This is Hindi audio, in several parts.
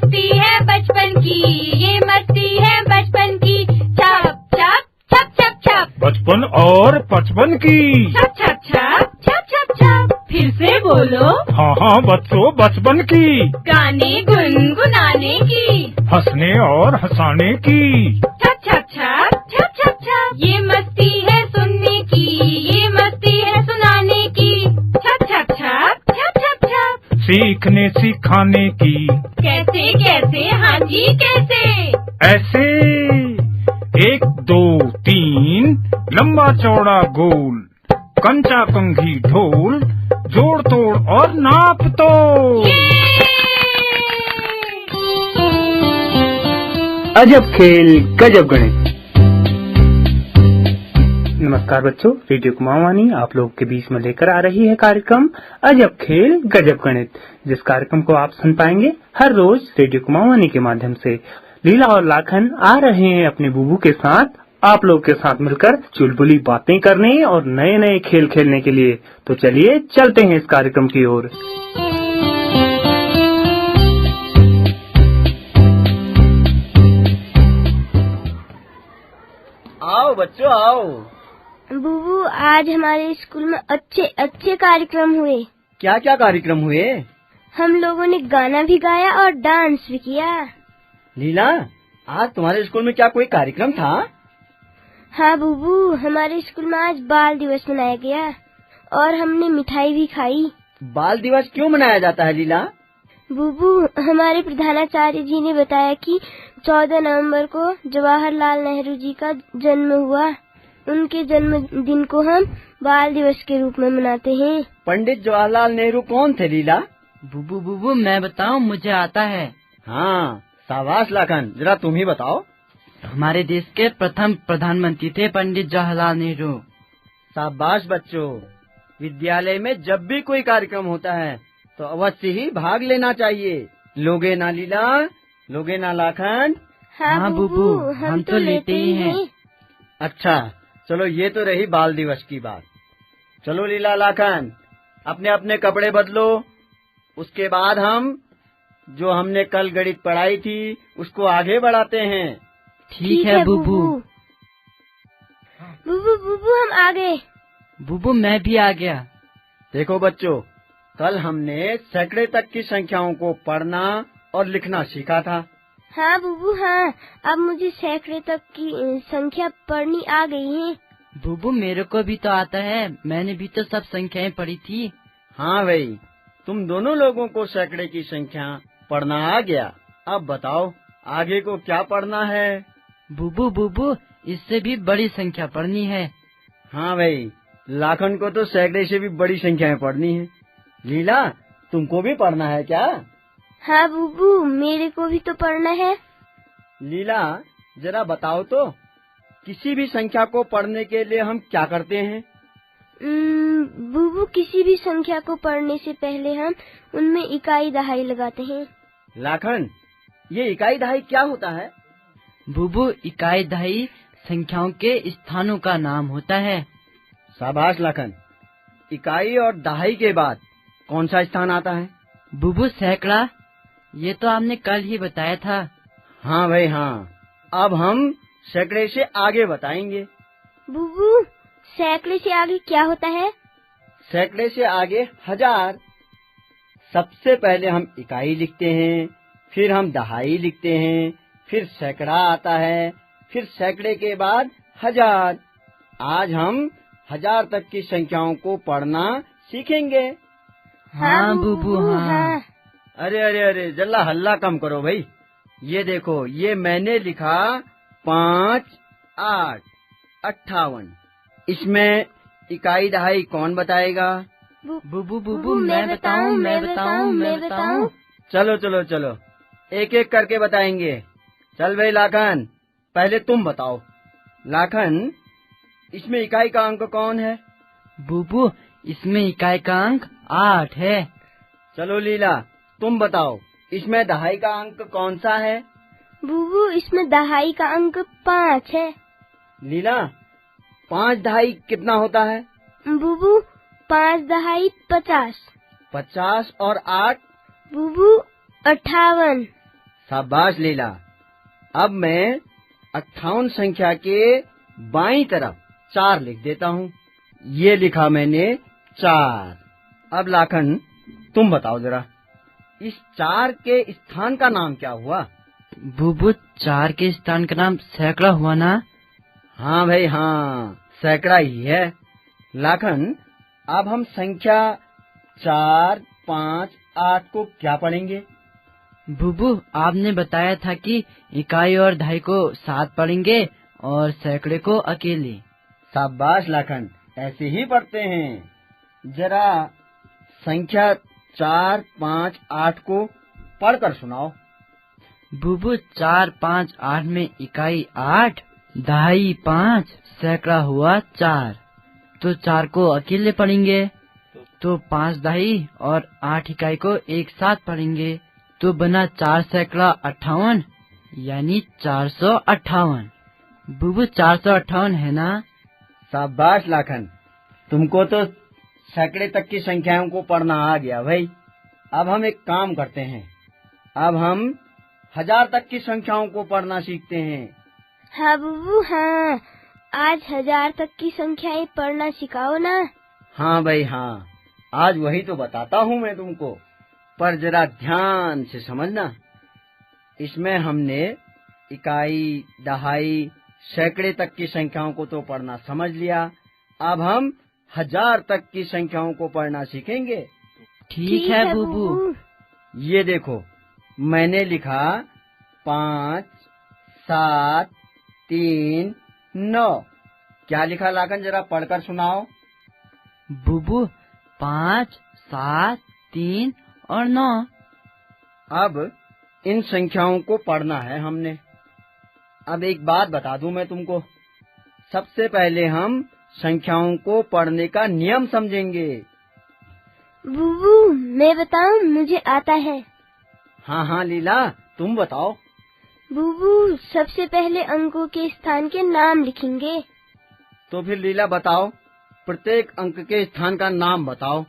मस्ती है बचपन की, ये मस्ती है बचपन की। छप छप छप छप छप, बचपन और पचपन की। छप छप छप छप छप छप। फिर से बोलो। हाँ हाँ बच्चों, बचपन की। गाने गुनगुनाने की, हंसने और हंसाने की। छप छप छप छप छप छप। ये मस्ती है सुनने की, ये मस्ती है सुनाने की। छप छप छप छप छप छप। सीखने सिखाने की। कैसे कैसे, हाँ जी कैसे। ऐसे 1 2 3 लंबा चौड़ा गोल, कंचा कंघी ढोल, जोड़ तोड़ और नाप तोड़। अजब खेल गजब गणित। नमस्कार बच्चों, रेडियो कुमाऊनी आप लोग के बीच में लेकर आ रही है कार्यक्रम अजब खेल गजब गणित, जिस कार्यक्रम को आप सुन पाएंगे हर रोज रेडियो कुमाऊनी के माध्यम से। लीला और लाखन आ रहे हैं अपने बुबू के साथ आप लोग के साथ मिलकर चुलबुली बातें करने और नए नए खेल खेलने के लिए। तो चलिए चलते हैं इस कार्यक्रम की ओर। आओ बच्चों आओ। बुबू, आज हमारे स्कूल में अच्छे अच्छे कार्यक्रम हुए। क्या क्या कार्यक्रम हुए? हम लोगों ने गाना भी गाया और डांस भी किया। लीला, आज तुम्हारे स्कूल में क्या कोई कार्यक्रम था? हाँ बुबू, हमारे स्कूल में आज बाल दिवस मनाया गया और हमने मिठाई भी खाई। बाल दिवस क्यों मनाया जाता है लीला? बुबू, हमारे प्रधानाचार्य जी ने बताया कि 14 नवंबर को जवाहरलाल नेहरू जी का जन्म हुआ। उनके जन्मदिन को हम बाल दिवस के रूप में मनाते हैं। पंडित जवाहरलाल नेहरू कौन थे लीला? बुबू मैं बताऊं, मुझे आता है। हाँ शाबाश लाखन, जरा तुम ही बताओ। हमारे देश के प्रथम प्रधानमंत्री थे पंडित जवाहरलाल नेहरू। शाबाश बच्चों, विद्यालय में जब भी कोई कार्यक्रम होता है तो अवश्य ही भाग लेना चाहिए। लोगे ना लीला, लोगे ना लाखन? हाँ बुबू, हम तो लेते ही हैं। अच्छा चलो, ये तो रही बाल दिवस की बात। चलो लीला लाखन, अपने अपने कपड़े बदलो। उसके बाद हम जो हमने कल गणित पढ़ाई थी उसको आगे बढ़ाते हैं। ठीक है बुबू। बुबू हम आ गए। बुबू मैं भी आ गया। देखो बच्चों, कल हमने सैकड़े तक की संख्याओं को पढ़ना और लिखना सीखा था। हाँ बुबू हाँ, अब मुझे सैकड़े तक की संख्या पढ़नी आ गई है। बुबू मेरे को भी तो आता है, मैंने भी तो सब संख्याएं पढ़ी थी। हाँ भाई, तुम दोनों लोगों को सैकड़े की संख्या पढ़ना आ गया। अब बताओ आगे को क्या पढ़ना है? बुबू इससे भी बड़ी संख्या पढ़नी है। हाँ भाई, लाखन को तो सैकड़े से भी बड़ी संख्याएं पढ़नी है। लीला, तुमको भी पढ़ना है क्या? हाँ बुबू, मेरे को भी तो पढ़ना है। लीला जरा बताओ तो, किसी भी संख्या को पढ़ने के लिए हम क्या करते हैं? बुबू, किसी भी संख्या को पढ़ने से पहले हम उनमें इकाई दहाई लगाते हैं। लाखन, ये इकाई दहाई क्या होता है? बुबू, इकाई दहाई संख्याओं के स्थानों का नाम होता है। शाबाश लाखन, इकाई और दहाई के बाद कौन सा स्थान आता है? बुबू सैकड़ा, ये तो आपने कल ही बताया था। हाँ भाई हाँ, अब हम सैकड़े से आगे बताएंगे। बुबू, सैकड़े से आगे क्या होता है? सैकड़े से आगे 1000। सबसे पहले हम इकाई लिखते हैं, फिर हम दहाई लिखते हैं, फिर सैकड़ा आता है, फिर सैकड़े के बाद 1000। आज हम 1000 तक की संख्याओं को पढ़ना सीखेंगे। हाँ बुबू हाँ। अरे जल्ला हल्ला कम करो भाई। ये देखो, ये मैंने लिखा 5 8 58। इसमें इकाई दहाई कौन बताएगा? बुबू मैं बताऊं। चलो एक एक करके बताएंगे। चल भाई लाखन, पहले तुम बताओ। लाखन, इसमें इकाई का अंक कौन है? बुबू, इसमें इकाई का अंक 8 है। चलो लीला, तुम बताओ, इसमें दहाई का अंक कौन सा है? बुबू, इसमें दहाई का अंक 5 है। लीला, 5 दहाई कितना होता है? बुबू, 5 दहाई 50। 50 और 8? बुबू, 58। शाबाश लीला। अब मैं 58 संख्या के बाईं तरफ 4 लिख देता हूँ। ये लिखा मैंने 4। अब लाखन तुम बताओ जरा, इस 4 के स्थान का नाम क्या हुआ? बुबू 4 के स्थान का नाम सैकड़ा हुआ ना? हाँ भाई हाँ, सैकड़ा ही है। लाखन अब हम संख्या 4, 5, 8 को क्या पढ़ेंगे? बुबू आपने बताया था कि इकाई और दहाई को साथ पढ़ेंगे और सैकड़े को अकेले। शाबाश लाखन, ऐसे ही पढ़ते हैं। जरा संख्या 4, 5, 8 को पढ़कर सुनाओ। बुबू 4, 5, 8 में इकाई 8, दहाई 5, सैकड़ा हुआ 4। तो 4 को अकेले पढ़ेंगे, तो 5 दहाई और 8 इकाई को एक साथ पढ़ेंगे, तो बना 4 सैकड़ा 58, यानी 458। बुबू 458 है ना? शाबाश लाखन, तुमको तो सैकड़े तक की संख्याओं को पढ़ना आ गया भाई। अब हम एक काम करते हैं, अब हम 1000 तक की संख्याओं को पढ़ना सीखते हैं। हाँ बुबू हाँ, आज 1000 तक की संख्याएं पढ़ना सिखाओ ना। हाँ भाई हाँ, आज वही तो बताता हूँ मैं तुमको, पर जरा ध्यान से समझना। इसमें हमने इकाई, दहाई, सैकड़े तक की संख्याओं को तो पढ़ना समझ लिया। अब हम 1000 तक की संख्याओं को पढ़ना सीखेंगे। ठीक है बुबू। ये देखो, मैंने लिखा 5, 7, 3, 9। क्या लिखा लाखन, जरा पढ़कर सुनाओ। बुबू 5, 7, 3 और 9। अब इन संख्याओं को पढ़ना है हमने। अब एक बात बता दूं मैं तुमको, सबसे पहले हम संख्याओं को पढ़ने का नियम समझेंगे। बुबू मैं बताऊं, मुझे आता है। हाँ हाँ लीला, तुम बताओ। बुबू सबसे पहले अंकों के स्थान के नाम लिखेंगे। तो फिर लीला बताओ, प्रत्येक अंक के स्थान का नाम बताओ।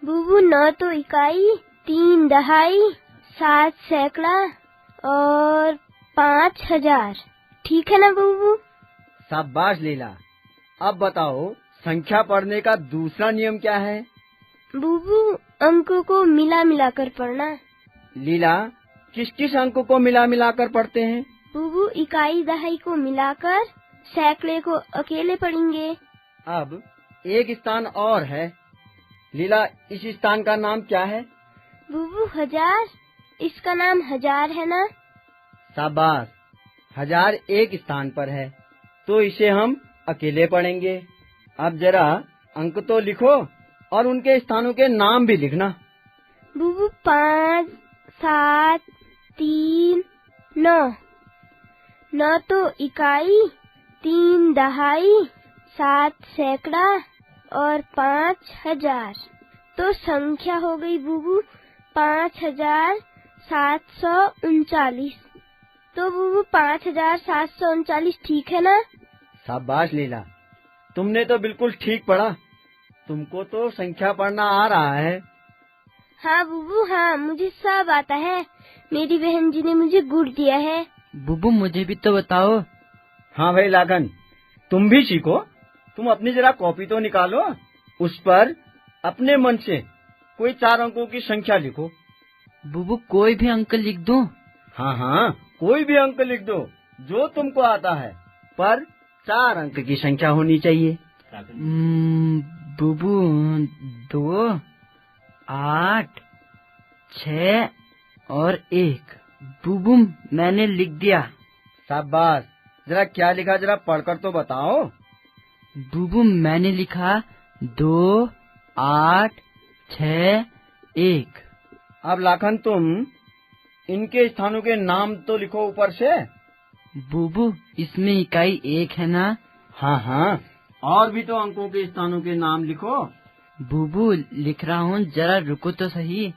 बुबू 9 तो इकाई, 3 दहाई, 7 सैकड़ा और 5 1000। ठीक है ना बुबू? शाबाश लीला। अब बताओ, संख्या पढ़ने का दूसरा नियम क्या है? बुबू अंकों को मिला मिला कर पढ़ना। लीला, किस किस अंक को मिला मिला कर पढ़ते हैं? बुबू इकाई दहाई को मिलाकर, सैकड़े को अकेले पढ़ेंगे। अब एक स्थान और है। लीला, इस स्थान का नाम क्या है? बुबू 1000, इसका नाम 1000 है ना? शाबाश, 1000 एक स्थान पर है, तो इसे हम अकेले पढ़ेंगे। अब जरा अंक तो लिखो और उनके स्थानों के नाम भी लिखना। बुबू 5, 7, 3, 9। 9 तो इकाई, 3 दहाई, 7 सैकड़ा और 5 1000। तो संख्या हो गई बुबू 5739। तो बुबू 5739 ठीक है ना? शाबाश लीला, तुमने तो बिल्कुल ठीक पढ़ा। तुमको तो संख्या पढ़ना आ रहा है। हाँ बुबू हाँ, मुझे सब आता है। मेरी बहन जी ने मुझे गुड़ दिया है। बुबू मुझे भी तो बताओ। हाँ भाई लाखन, तुम भी सीखो। तुम अपनी जरा कॉपी तो निकालो, उस पर अपने मन से कोई 4 अंकों की संख्या लिखो। बुबू कोई भी अंक लिख दूं? हाँ हाँ, कोई भी अंक लिख दो जो तुमको आता है, पर 4 अंक की संख्या होनी चाहिए। बुबू 2, 8, 6 और 1। बुबू मैंने लिख दिया। शाबाश, जरा क्या लिखा, जरा पढ़कर तो बताओ। बुबू मैंने लिखा 2, 8, 6, 1। अब लाखन तुम इनके स्थानों के नाम तो लिखो ऊपर से। बुबू इसमें इकाई 1 है ना? हाँ हाँ, और भी तो अंकों के स्थानों के नाम लिखो। बुबू लिख रहा हूँ, जरा रुको तो सही,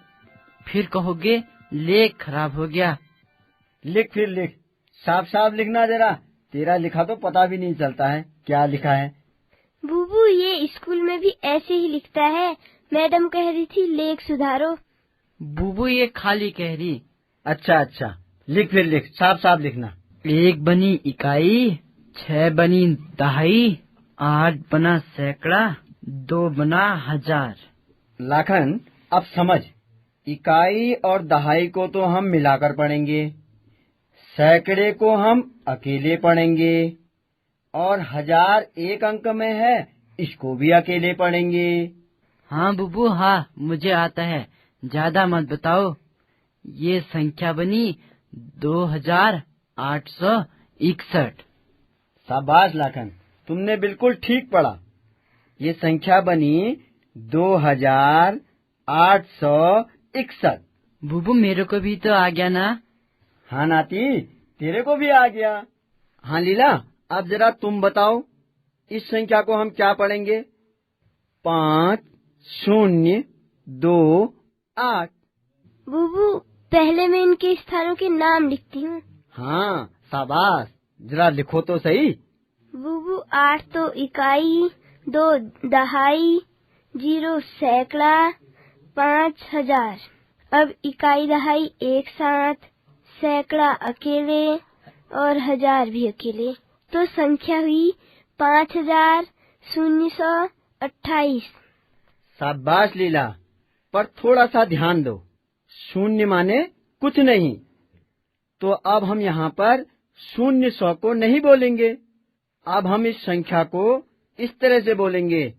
फिर कहोगे लेख खराब हो गया। लिख, फिर लिख, साफ साफ लिखना जरा। तेरा लिखा तो पता भी नहीं चलता है क्या लिखा है। बुबू ये स्कूल में भी ऐसे ही लिखता है। मैडम कह रही थी लेख सुधारो। बुबू ये खाली कह रही। अच्छा अच्छा, लिख, फिर लिख, साफ साफ लिखना। 1 बनी इकाई, 6 बनी दहाई, 8 बना सैकड़ा, 2 बना हजार। लाखन, अब समझ, इकाई और दहाई को तो हम मिलाकर पढ़ेंगे, सैकड़े को हम अकेले पढ़ेंगे, और 1000 एक अंक में है, इसको भी अकेले पढ़ेंगे। हाँ बुबू, हाँ मुझे आता है, ज्यादा मत बताओ। ये संख्या बनी 2861। शाबाश लाखन, तुमने बिल्कुल ठीक पढ़ा। ये संख्या बनी 2861। बुबू मेरे को भी तो आ गया ना? हाँ नाती, तेरे को भी आ गया। हाँ लीला, अब जरा तुम बताओ, इस संख्या को हम क्या पढ़ेंगे? 5028। बुबू, पहले मैं इनके स्थानों के नाम लिखती हूँ। हाँ शाबाश, जरा लिखो तो सही। बुबू, 8 तो इकाई, 2 दहाई, 0 सैकड़ा, 5000। अब इकाई दहाई एक साथ, सैकड़ा अकेले और 1000 भी अकेले, तो संख्या हुई 5028। शाबाश लीला, पर थोड़ा सा ध्यान दो, शून्य माने कुछ नहीं, तो अब हम यहाँ पर 0 को नहीं बोलेंगे। अब हम इस संख्या को इस तरह से बोलेंगे,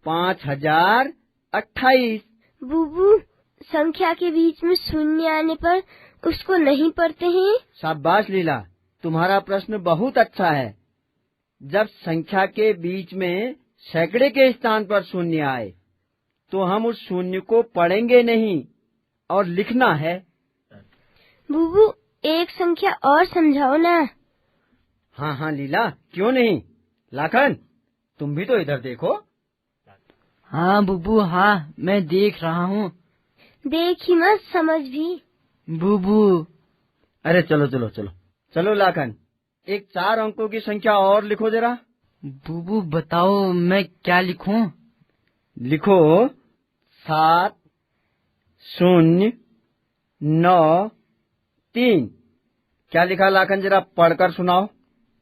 5028। बुबू, संख्या के बीच में शून्य आने पर उसको नहीं पढ़ते हैं? शाबाश लीला, तुम्हारा प्रश्न बहुत अच्छा है। जब संख्या के बीच में सैकड़े के स्थान पर शून्य आए, तो हम उस शून्य को पढ़ेंगे नहीं और लिखना है। बुबू, एक संख्या और समझाओ ना। हाँ हाँ लीला, क्यों नहीं। लाखन, तुम भी तो इधर देखो। हाँ बुबू, हाँ मैं देख रहा हूँ। देख ही मत, समझ भी। बुबू, अरे चलो चलो चलो चलो लाखन, एक 4 अंकों की संख्या और लिखो जरा। बुबू बताओ मैं क्या लिखूं? लिखो 7093। क्या लिखा लाखन, जरा पढ़कर सुनाओ।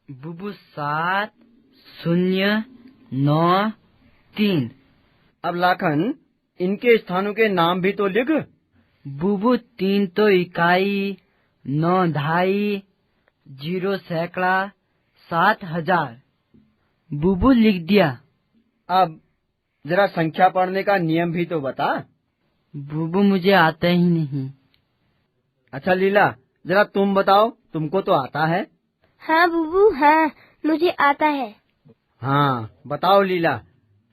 बुबू 7093। अब लाखन, इनके स्थानों के नाम भी तो लिख। बुबू 3 तो इकाई, 9 दहाई, 0 सैकड़ा, 7000। बुबू लिख दिया। अब जरा संख्या पढ़ने का नियम भी तो बता। बुबू मुझे आता ही नहीं। अच्छा लीला, जरा तुम बताओ, तुमको तो आता है। हाँ बुबू, हाँ मुझे आता है। हाँ बताओ लीला,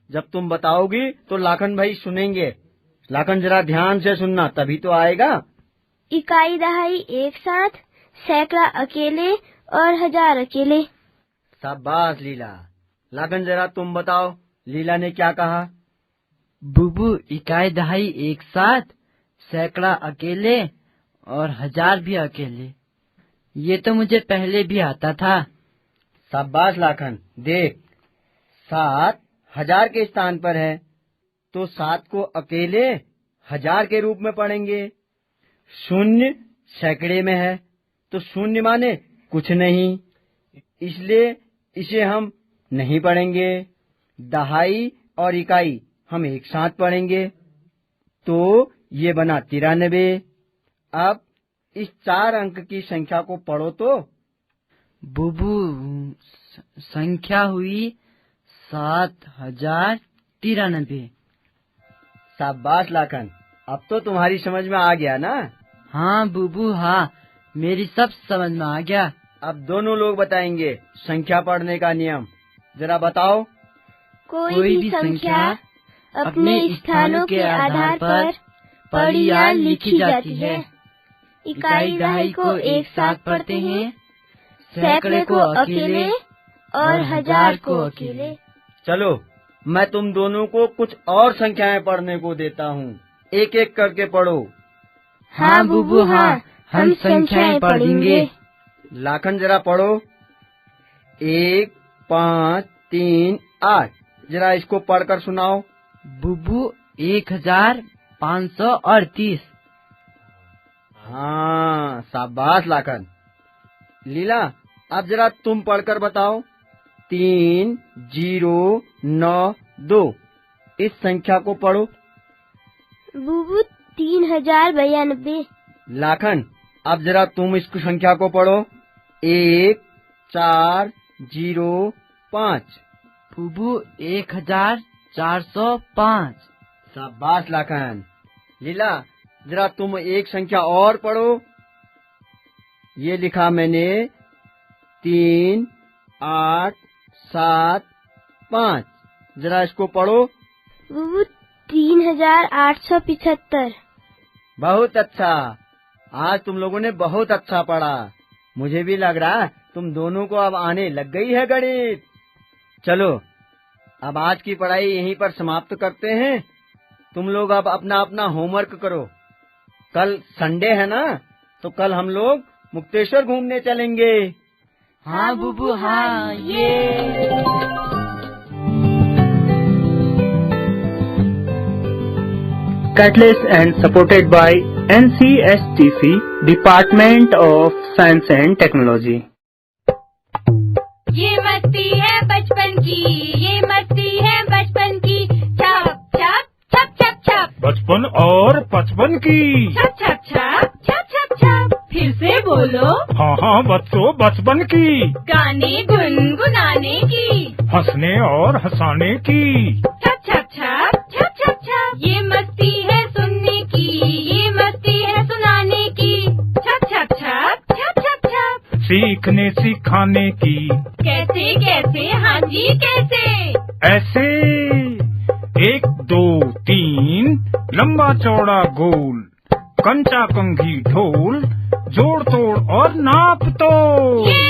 जब तुम बताओगी तो लाखन भाई सुनेंगे। लाखन जरा ध्यान से सुनना, तभी तो आएगा। इकाई दहाई एक साथ, सैकड़ा अकेले और 1000 अकेले। शाबाश लीला। लाखन जरा तुम बताओ, लीला ने क्या कहा? बुबू इकाई दहाई एक साथ, सैकड़ा अकेले और 1000 भी अकेले। ये तो मुझे पहले भी आता था। शाबाश लाखन, देख 7 1000 के स्थान पर है, तो 7 को अकेले 1000 के रूप में पढ़ेंगे। 0 सैकड़े में है, तो 0 माने कुछ नहीं, इसलिए इसे हम नहीं पढ़ेंगे। दहाई और इकाई हम एक साथ पढ़ेंगे, तो ये बना 93। अब इस 4 अंक की संख्या को पढ़ो तो। बुबू संख्या हुई 7093। शाबाश लाखन, अब तो तुम्हारी समझ में आ गया ना? हाँ बुबू, हाँ मेरी सब समझ में आ गया। अब दोनों लोग बताएंगे संख्या पढ़ने का नियम। जरा बताओ। कोई भी संख्या अपने स्थानों के आधार पर पढ़ी या लिखी जाती है। इकाई दहाई को एक साथ पढ़ते हैं, सैकड़े को अकेले और 1000 को अकेले। चलो, मैं तुम दोनों को कुछ और संख्याएं पढ़ने को देता हूँ, एक एक करके पढ़ो। हाँ बुबू, हाँ हम संख्याएं पढ़ेंगे। लाखन जरा पढ़ो। 1 5 3 8। जरा इसको पढ़कर सुनाओ। बुबू 1538। हाँ शाबाश लाखन। लीला, अब जरा तुम पढ़कर बताओ। 3092 इस संख्या को पढ़ो। बुबू 3092। लाखन, अब जरा तुम इस संख्या को पढ़ो। 1405। बुबू 1405। शाबाश लाखन। लीला, जरा तुम एक संख्या और पढ़ो। ये लिखा मैंने 3875। जरा इसको पढ़ो। बुबू 3875। बहुत अच्छा, आज तुम लोगों ने बहुत अच्छा पढ़ा। मुझे भी लग रहा है तुम दोनों को अब आने लग गई है गणित। चलो, अब आज की पढ़ाई यहीं पर समाप्त करते हैं। तुम लोग अब अपना अपना होमवर्क करो। कल संडे है ना, तो कल हम लोग मुक्तेश्वर घूमने चलेंगे। हाँ बुबू, हाँ। ये Catalyst and supported by NCSTC, Department of Science and Technology. ये मस्ती है बचपन की, ये मस्ती है बचपन की। छप छप छप छप छप, बचपन और पचपन की। छप छप छप छप छप छप। फिर से बोलो। हाँ हाँ बच्चों, बचपन की। गाने गुनगुनाने की, हंसने और हंसाने की। छप छप छप छप छप छप। ये मस्ती है सुनने की, ये मस्ती है सुनाने की। छप छप छप छप छप छप। सीखने सिखाने की। कैसे कैसे, हाँ जी कैसे। ऐसे 1 2 3 लंबा चौड़ा गोल, कंचा कंघी ढोल, जोड़ तोड़ और नाप तो। ये